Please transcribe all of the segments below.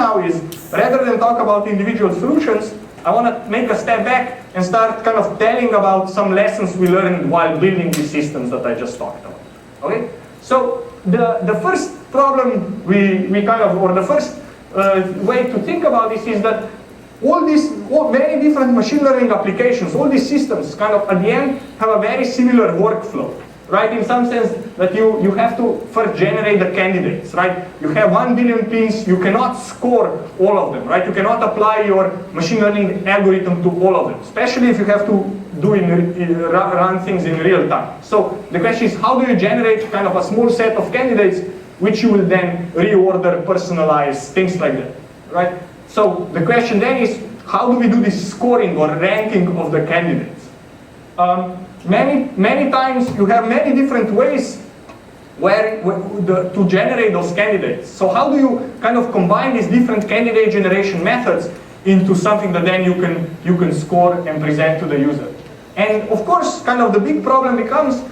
now is, rather than talk about individual solutions, I want to make a step back and start kind of telling about some lessons we learned while building these systems that I just talked about. Okay? So the first problem we kind of, or the first way to think about this is that many different machine learning applications, all these systems kind of at the end have a very similar workflow. Right, in some sense that you have to first generate the candidates, right? You have 1 billion pins, you cannot score all of them, right? You cannot apply your machine learning algorithm to all of them, especially if you have to run things in real time. So the question is, how do you generate kind of a small set of candidates which you will then reorder, personalize, things like that, right? So the question then is, how do we do this scoring or ranking of the candidates? Many times you have many different ways to generate those candidates. So how do you kind of combine these different candidate generation methods into something that then you can score and present to the user? And of course, kind of the big problem becomes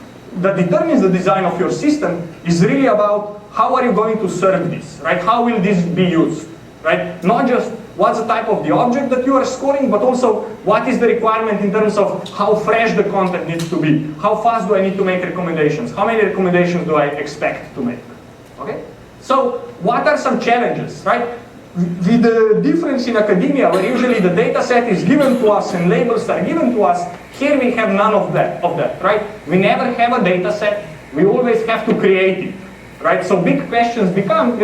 that determines the design of your system is really about how are you going to serve this, right? How will this be used, right? Not just what's the type of the object that you are scoring, but also what is the requirement in terms of how fresh the content needs to be. How fast do I need to make recommendations? How many recommendations do I expect to make? Okay? So what are some challenges, right? With the difference in academia, where usually the data set is given to us and labels are given to us, here we have none of that, right? We never have a data set. We always have to create it, right? So big questions become,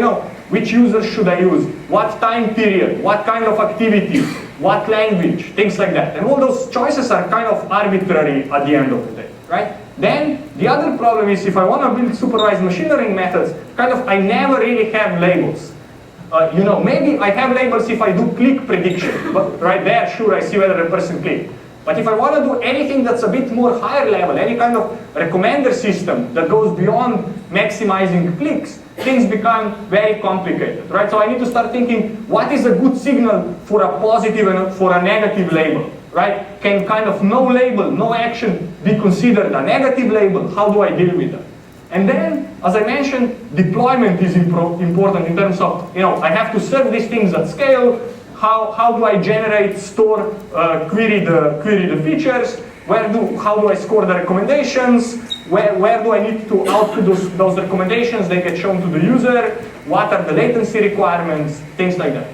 which users should I use? What time period? What kind of activity? What language? Things like that. And all those choices are kind of arbitrary at the end of the day, right? Then the other problem is if I want to build supervised machine learning methods, I never really have labels. Maybe I have labels if I do click prediction, but right there, sure, I see whether a person clicked. But if I want to do anything that's a bit more higher level, any kind of recommender system that goes beyond maximizing clicks, things become very complicated, right? So I need to start thinking, what is a good signal for a positive and for a negative label, right? Can kind of no label, no action be considered a negative label? How do I deal with that? And then, as I mentioned, deployment is important in terms of, I have to serve these things at scale. How do I generate, store, query the features? How do I score the recommendations? Where do I need to output those recommendations? They get shown to the user. What are the latency requirements? Things like that.